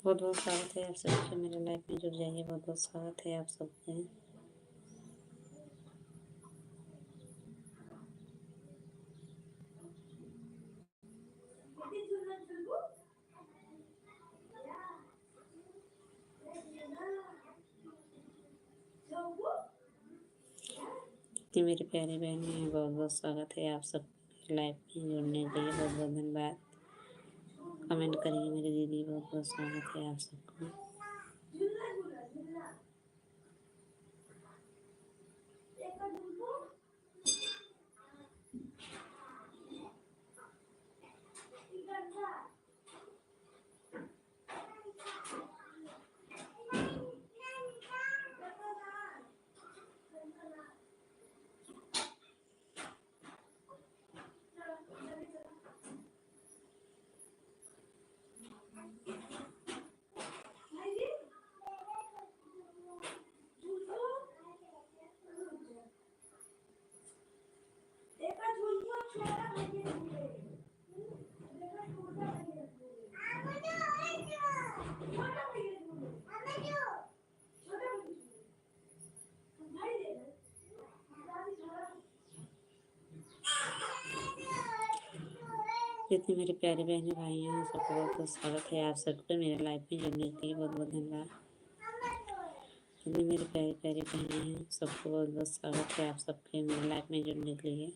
बहुत बहुत स्वागत है आप सबके मेरे लाइफ में जुड़ जाइए। बहुत बहुत स्वागत है आप सबके। कि मेरे प्यारे बहन हैं, बहुत बहुत स्वागत है आप सब लाइफ में जुड़ने के लिए। बहुत बहुत धन्यवाद। कमेंट करिए मेरी दीदी। बहुत बहुत स्वागत है आप सबको। जितने मेरे प्यारे बहने भाई हैं सबको बहुत बहुत स्वागत है आप सबको मेरे लाइफ में जुड़ने के लिए। बहुत बहुत धन्यवाद। जितने मेरे प्यारे प्यारे बहने हैं सबको बहुत बहुत स्वागत है आप सबके मेरे लाइफ में जुड़ने के लिए।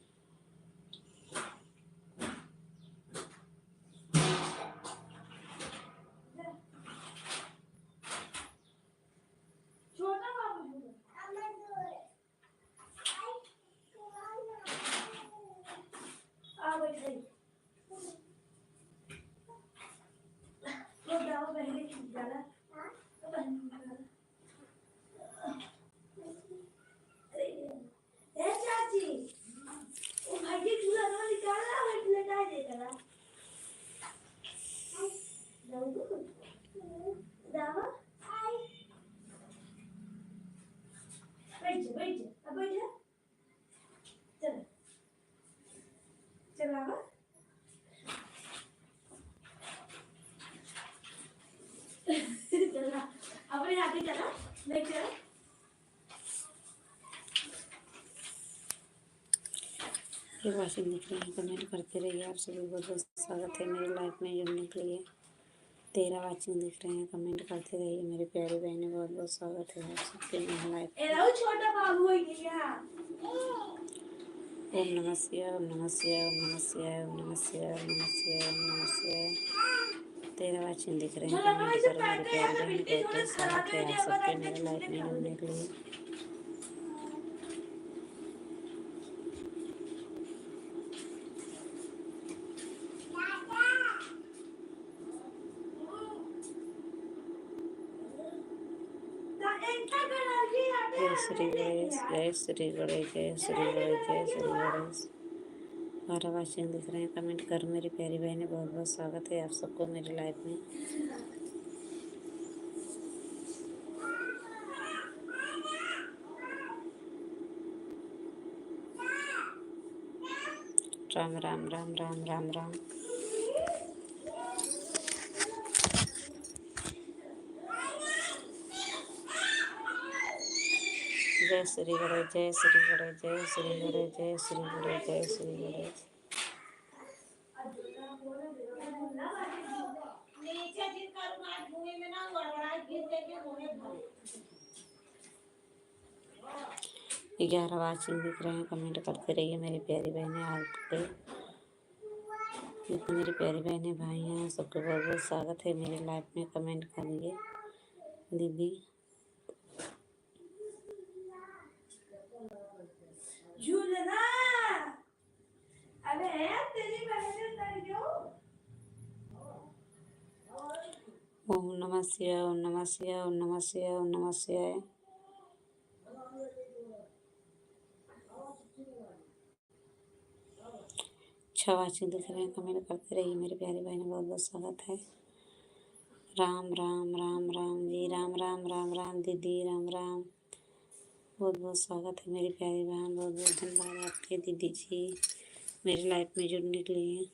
ये वाशिंग दिख रहे हैं, कमेंट करते रहिए। आप सभी बहुत बहुत स्वागत है मेरे लाइफ में जुड़ने के लिए। 13 वाचिंग दिख रहे हैं, कमेंट करते रहिए मेरे प्यारे बहने। बहुत बहुत स्वागत है आप सबके मेरे लाइफ में। ओम नमः शिवाय, ओम नमः शिवाय, ओम नमः शिवाय, ओम नमः शिवाय, ओम नमः शिवाय, ओम नमः शिवाय। 13 वाचिंग दिख रहे हैं, कमेंट करो मेरे प्यारे बहन। बहुत बहुत स्वागत है आप सबके मेरे लाइफ में जुड़ने के लिए। जय श्री गणेश, जय श्री गणेश, जय श्री गणेश, जय श्री गणेश। 12 वाचिंग दिख रहे हैं, कमेंट करो मेरी प्यारी बहनें। बहुत बहुत स्वागत है आप सबको मेरी लाइफ में। राम राम राम राम राम राम। जय श्री गणेश, जय श्री गणेश, जय श्री गणेश, जय श्री गणेश, जय श्री गणेश। ये 11 वाचिंग दिख रहे हैं, कमेंट करते रहिए मेरी प्यारी बहनें। आपके जितने मेरी प्यारी बहनें भाई हैं सबको बहुत बहुत स्वागत है मेरी लाइफ में। कमेंट करिए दीदी। ओम नमः शिवाय, ओम नमः शिवाय, ओम नमः शिवाय, ओम नमः शिवाय। वाचिंग दिख रहे हैं, कमेंट करते रहिए मेरे प्यारे बहन। बहुत बहुत स्वागत है। राम राम राम राम जी, राम राम राम राम दीदी, राम राम। बहुत बहुत स्वागत है मेरी प्यारी बहन। बहुत बहुत धन्यवाद आपके दीदी जी मेरी लाइफ में जुड़ने के लिए।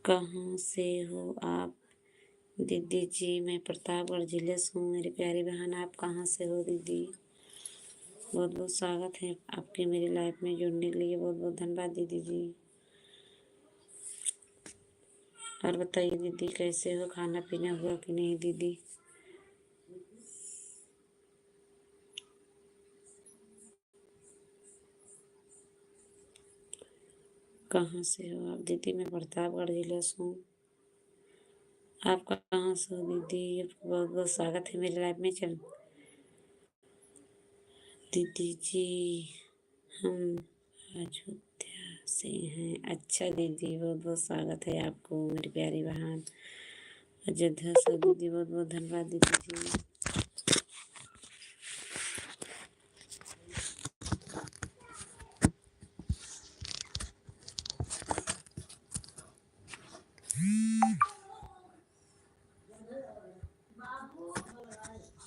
कहाँ से हो आप? दीदी जी मैं प्रतापगढ़ जिले से हूँ। मेरी प्यारी बहन आप कहाँ से हो दीदी? बहुत बहुत स्वागत है आपके मेरी लाइफ में जुड़ने के लिए। बहुत बहुत धन्यवाद दीदी जी। और बताइए दीदी कैसे हो? खाना पीना हुआ कि नहीं दीदी? कहाँ से हो आप? दीदी मैं प्रतापगढ़ जिले से हूँ। आप कहाँ से हो दीदी? आपका बहुत बहुत स्वागत है मेरी लाइफ में। चल दीदी जी हम अयोध्या से हैं। अच्छा दीदी बहुत बहुत स्वागत है आपको मेरी प्यारी बहन अयोध्या से। दीदी बहुत बहुत धन्यवाद दीदी जी।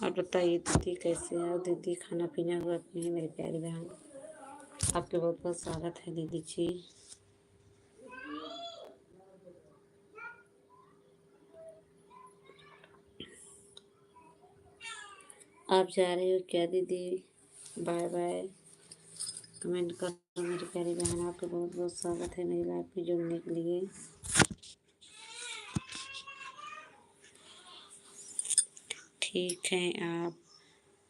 और बताइए दीदी कैसे हो दीदी? खाना पीना हुआ कि नहीं मेरी प्यारी बहन? आपके बहुत बहुत स्वागत है दीदी जी। आप जा रहे हो क्या दीदी? Bye bye. कमेंट करो मेरी प्यारी बहन। आपका बहुत बहुत स्वागत है मेरी लाइफ में जुड़ने के लिए। ठीक है आप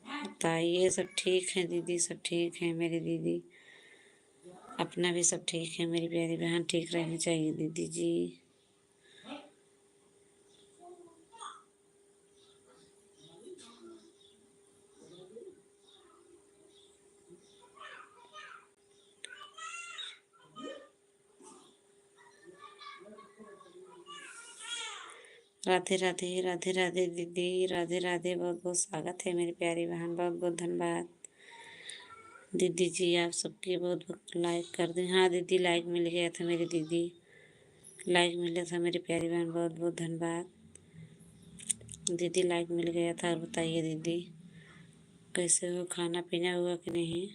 बताइए। सब ठीक है दीदी? सब ठीक है मेरी दीदी। अपना भी सब ठीक है मेरी प्यारी बहन। ठीक रहनी चाहिए दीदी जी। राधे राधे राधे राधे दीदी। राधे राधे। बहुत बहुत स्वागत है मेरी प्यारी बहन। बहुत बहुत धन्यवाद दीदी जी। आप सबके बहुत बहुत लाइक कर दें। हाँ दीदी लाइक मिल गया था मेरी दीदी। लाइक मिला था मेरी प्यारी बहन। बहुत बहुत धन्यवाद दीदी। लाइक मिल गया था। और बताइए दीदी कैसे हो? खाना पीना हुआ कि नहीं?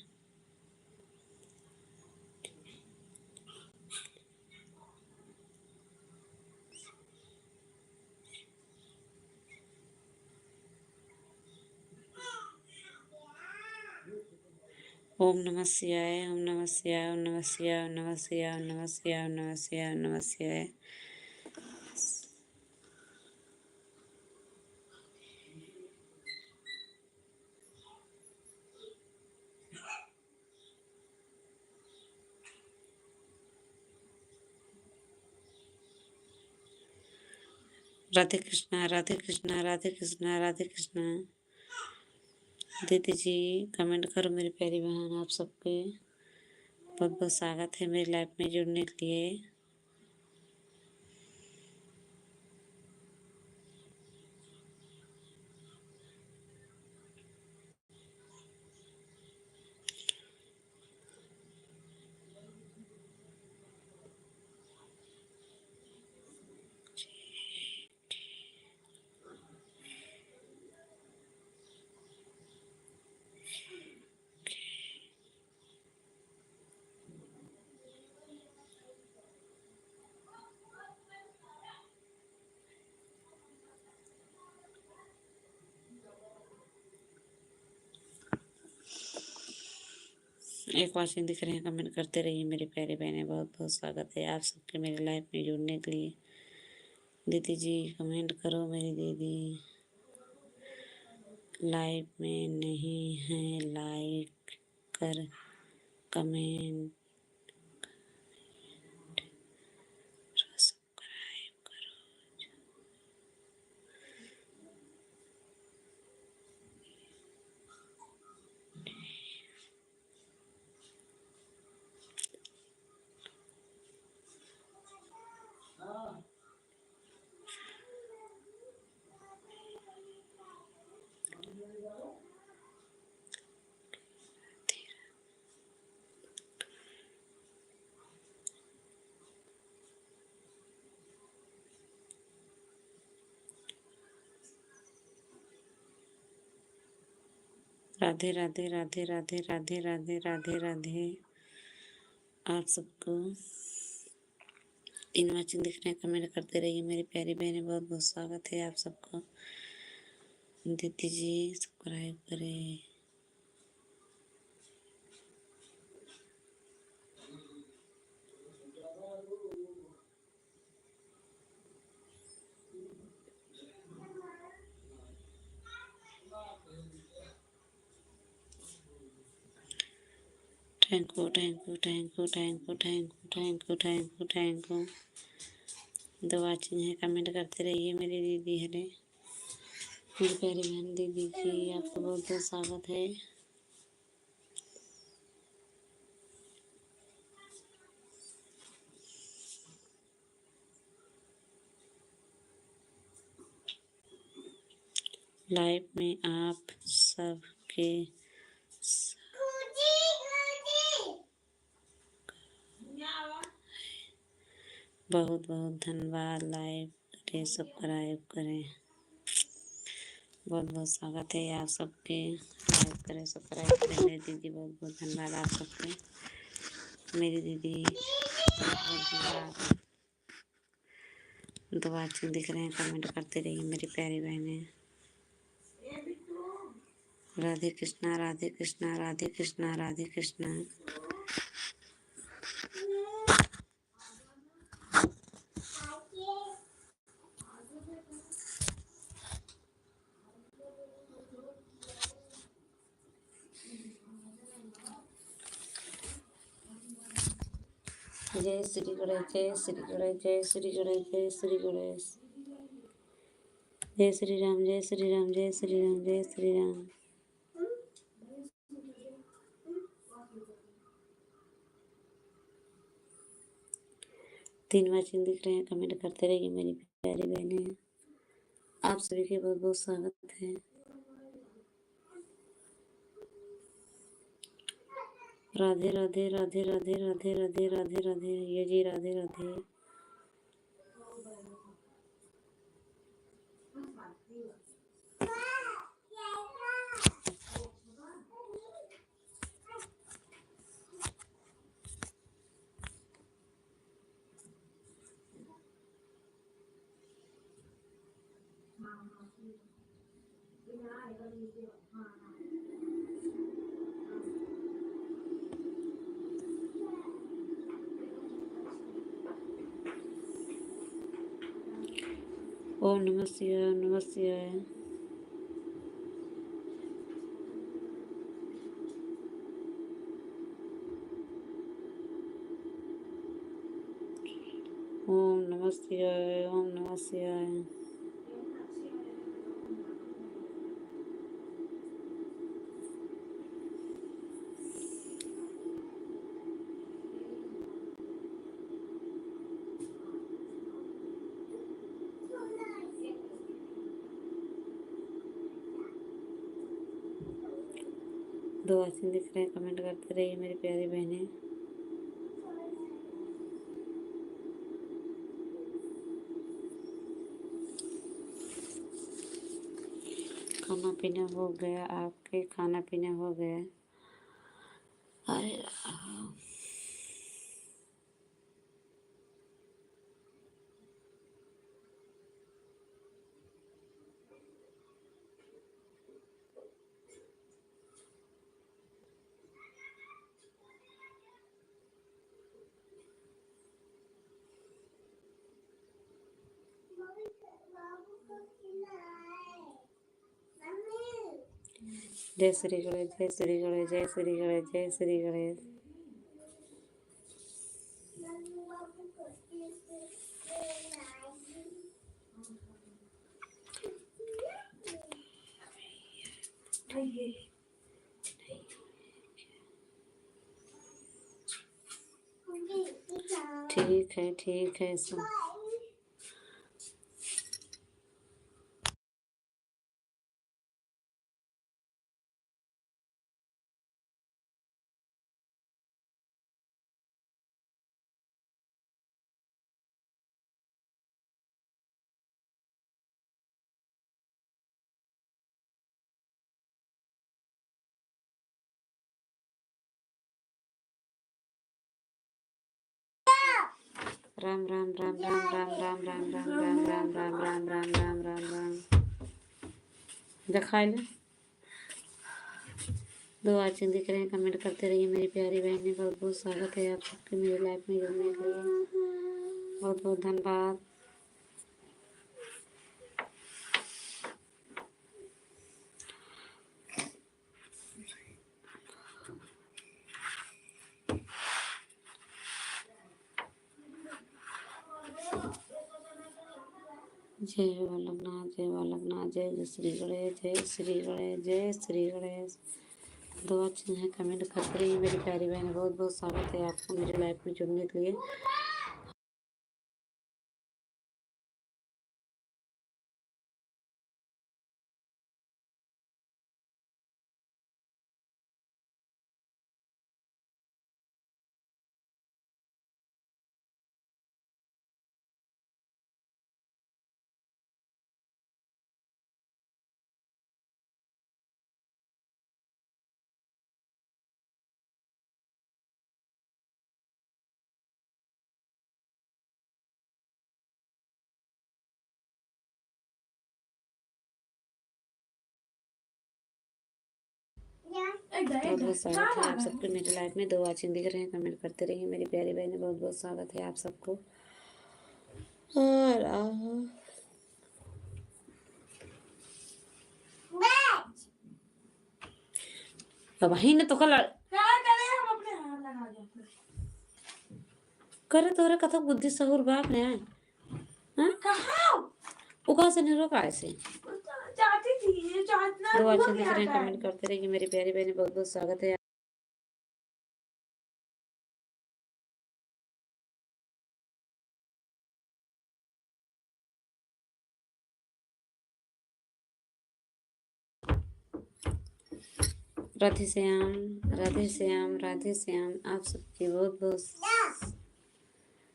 ओम नमः शिवाय। ओम नमः शिवाय। ओम नमः शिवाय। ओम नमः शिवाय। ओम नमः शिवाय। ओम नमः शिवाय। ओम नमः शिवाय। राधे कृष्णा राधे कृष्णा राधे कृष्णा राधे कृष्णा। दीदी जी कमेंट करो मेरी प्यारी बहन। आप सबके बहुत बहुत स्वागत है मेरी लाइफ में जुड़ने के लिए। एक वाचिंग दिख रहे हैं। कमेंट करते रहिए मेरे प्यारे बहने। बहुत बहुत स्वागत है आप सबके मेरी लाइफ में जुड़ने के लिए। दीदी जी कमेंट करो मेरी दीदी। लाइव में नहीं है लाइक कर कमेंट सब्सक्राइब करो। राधे राधे राधे राधे राधे राधे राधे राधे। आप सबको 3 वाचिंग दिख रहे हैं, कमेंट करते रहिए मेरी प्यारी बहनें। बहुत बहुत स्वागत है आप सबको। दीदी जी सब्सक्राइब करें। Thank you thank you thank you thank you thank you thank you thank you thank you. 2 watching है, कमेंट करते रहिए मेरी दीदी है, मेरी प्यारी बहन दीदी जी, आपका बहुत बहुत स्वागत है। लाइव में आप सबके बहुत बहुत धन्यवाद। लाइक करें, सब्सक्राइब करें। बहुत बहुत स्वागत है आप सबके। लाइक करें, सब्सक्राइब करें मेरी दीदी। बहुत बहुत धन्यवाद आप सबके। मेरी दीदी दो अच्छे दिख रहे हैं, कमेंट करते रहिए मेरी प्यारी बहनें। राधे कृष्णा राधे कृष्णा राधे कृष्णा राधे कृष्णा। जय श्री गणेश जय श्री गणेश जय श्री गणेश जय श्री गणेश। जय श्री राम जय श्री राम जय श्री राम जय श्री राम। तीन वाचिंग दिख रहे हैं, कमेंट करते रहिए मेरी प्यारी बहनें। आप सभी के बहुत बहुत स्वागत है। राधे राधे राधे राधे राधे राधे राधे राधे। ये जी राधे राधे। ओम नमः शिवाय ओम नमः शिवाय। ओम नमः शिवाय ओम नमः शिवाय। दो वाचिंग दिख रहे हैं, कमेंट करते रहिए मेरी प्यारी बहनें। खाना पीना हो गया? आपके खाना पीना हो गया? अरे जय श्री गणेश जय श्री गणेश जय श्री गणेश जय श्री गणेश। ठीक है सब। राम राम राम राम राम राम राम राम राम राम राम राम राम राम राम राम। दिखाई ले दो आँखें दिख रहे हैं, कमेंट करते रहिए मेरी प्यारी बहनें। बहुत बहुत स्वागत है आप सबके मेरी लाइफ में जुड़ने के लिए। बहुत बहुत धन्यवाद। जय बालकनाथ, जय बालकनाथ, जय श्री गणेश, जय श्री गणेश, जय श्री गणेश। दो अच्छे हैं, कमेंट करते रहिए मेरी प्यारी बहन। बहुत बहुत स्वागत है आपको मेरी लाइफ में जुड़ने के लिए। बहुत बहुत स्वागत है आप सबके मेरी लाइफ में। दो आँखें दिख रहे हैं, कमेंट करते रहिए मेरी प्यारी बहनें। बहुत बहुत स्वागत है आप सबको। वही न तो कल करे तोरे कथक बुद्धि सहूर बाप ने आए वो कहाँ से नहीं रोका ऐसे। दो अच्छे दिख रहे हैं, कमेंट करते रहिए मेरी प्यारी बहनें। बहुत बहुत स्वागत है। राधे श्याम, राधे श्याम, राधे श्याम। आप सबकी बहुत बहुत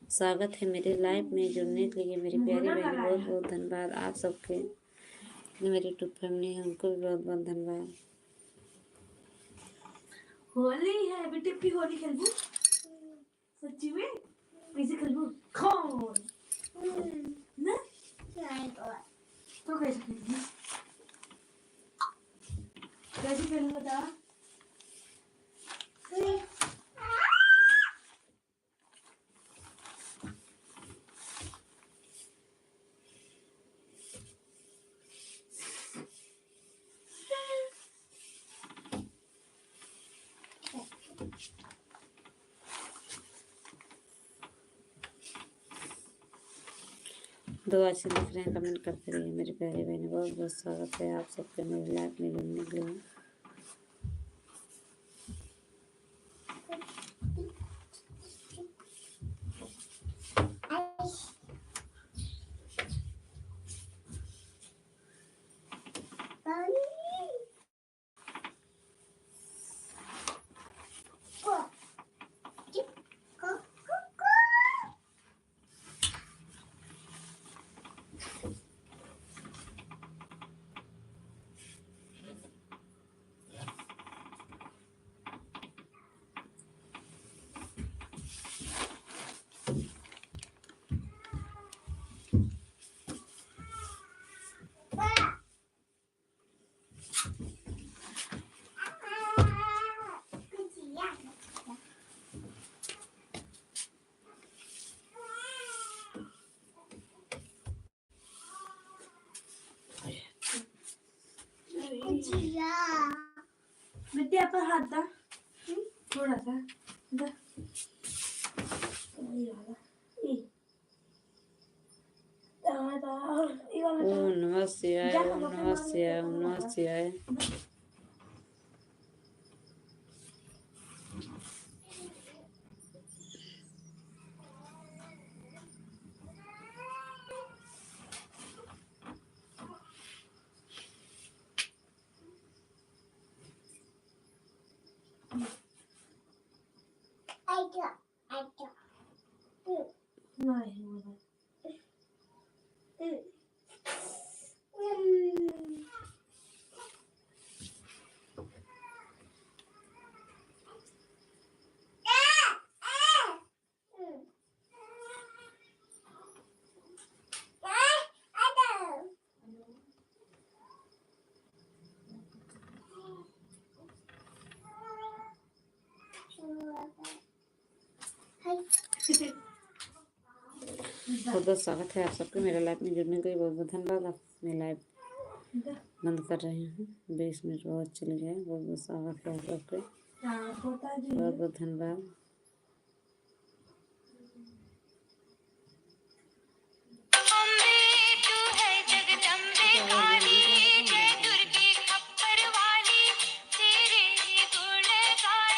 स्वागत है मेरी लाइफ में जुड़ने के लिए मेरी प्यारी बहन। बहुत बहुत धन्यवाद आप सबके। मेरी यूट्यूब फैमिली है उनको भी बहुत बहुत धन्यवाद। होली है बेटे की होली खेलबू सच्ची में कैसे खेलबू कौन ना तो कैसे खेलबू कैसे खेलूं बता दो अच्छे दिख रहे हैं, कमेंट करते रहिए मेरी प्यारी बहन। बहुत बहुत स्वागत है आप सबके मेरी लाइफ में जुड़ने के लिए। बेटे पर हाथ दा थोड़ा सा दा ओम नमः शिवाय, ओम नमः शिवाय, ओम नमः शिवाय। बहुत बहुत स्वागत है आप सबके मेरे लाइफ में जुड़ने के लिए। बहुत बहुत धन्यवाद। आप मैं लाइव बंद कर रही हूँ, 20 मिनट बहुत चले गए। बहुत बहुत स्वागत है आप सबके, बहुत बहुत धन्यवाद।